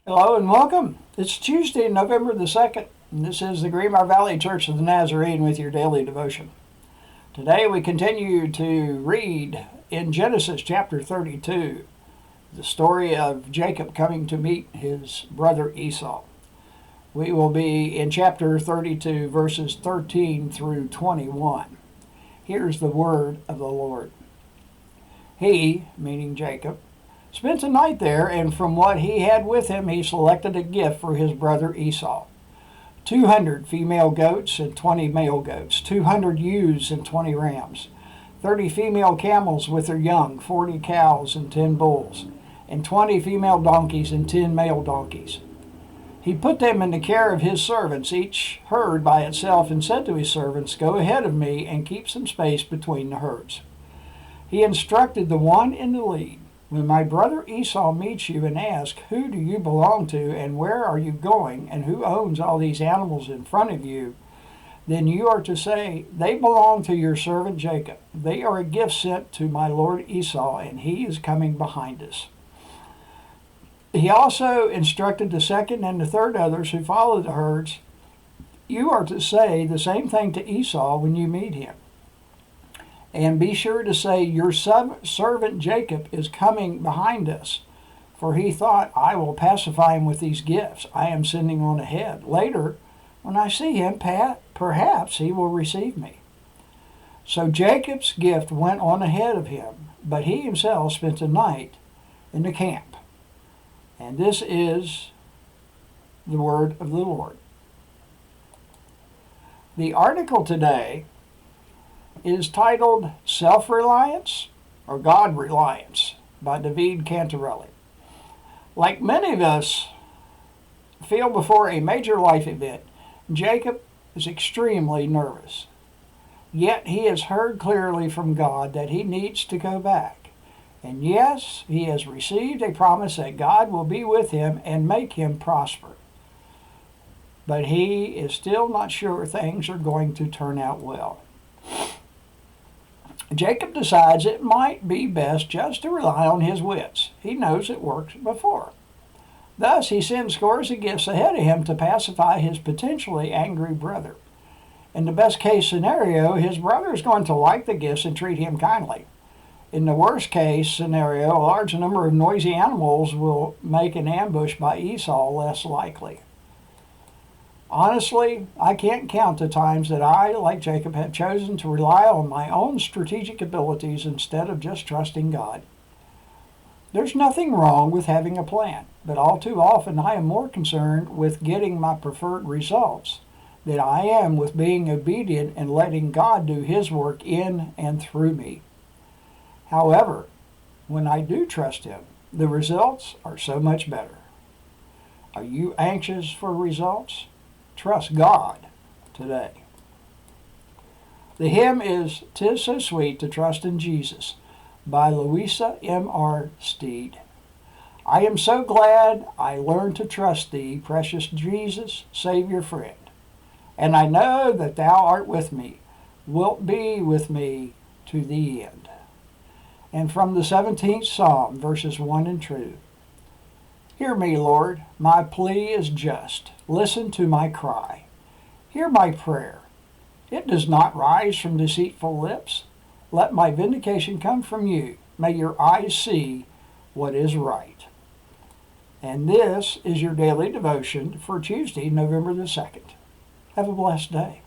Hello and welcome. It's Tuesday, November the 2nd, and this is the Greenbrier Valley Church of the Nazarene with your daily devotion. Today we continue to read in Genesis chapter 32, the story of Jacob coming to meet his brother Esau. We will be in chapter 32, verses 13 through 21. Here's the word of the Lord. He, meaning Jacob, spent the night there, and from what he had with him he selected a gift for his brother Esau. 200 female goats and 20 male goats, 200 ewes and 20 rams, 30 female camels with their young, 40 cows and 10 bulls, and 20 female donkeys and 10 male donkeys. He put them in the care of his servants, each herd by itself, and said to his servants, "Go ahead of me and keep some space between the herds." He instructed the one in the lead, "When my brother Esau meets you and asks, 'Who do you belong to, and where are you going, and who owns all these animals in front of you?' then you are to say, 'They belong to your servant Jacob. They are a gift sent to my lord Esau, and he is coming behind us.'" He also instructed the second and the third others who followed the herds, "You are to say the same thing to Esau when you meet him. And be sure to say, 'Your servant Jacob is coming behind us, for he thought, I will pacify him with these gifts I am sending on ahead. Later, when I see him, perhaps he will receive me.'" So Jacob's gift went on ahead of him, but he himself spent the night in the camp. And this is the word of the Lord. The article today is titled Self-Reliance or God-Reliance by David Cantarelli. Like many of us feel before a major life event, Jacob is extremely nervous. Yet he has heard clearly from God that he needs to go back. And yes, he has received a promise that God will be with him and make him prosper. But he is still not sure things are going to turn out well. Jacob decides it might be best just to rely on his wits. He knows it worked before. Thus, he sends scores of gifts ahead of him to pacify his potentially angry brother. In the best case scenario, his brother is going to like the gifts and treat him kindly. In the worst case scenario, a large number of noisy animals will make an ambush by Esau less likely. Honestly, I can't count the times that I, like Jacob, have chosen to rely on my own strategic abilities instead of just trusting God. There's nothing wrong with having a plan, but all too often I am more concerned with getting my preferred results than I am with being obedient and letting God do His work in and through me. However, when I do trust Him, the results are so much better. Are you anxious for results? Trust God today. The hymn is "'Tis So Sweet to Trust in Jesus" by Louisa M.R. Steed. "I am so glad I learned to trust Thee, precious Jesus, Savior friend. And I know that Thou art with me, wilt be with me to the end." And from the 17th Psalm, verses 1 and 2. "Hear me, Lord, my plea is just. Listen to my cry. Hear my prayer. It does not rise from deceitful lips. Let my vindication come from you. May your eyes see what is right." And this is your daily devotion for Tuesday, November the 2nd. Have a blessed day.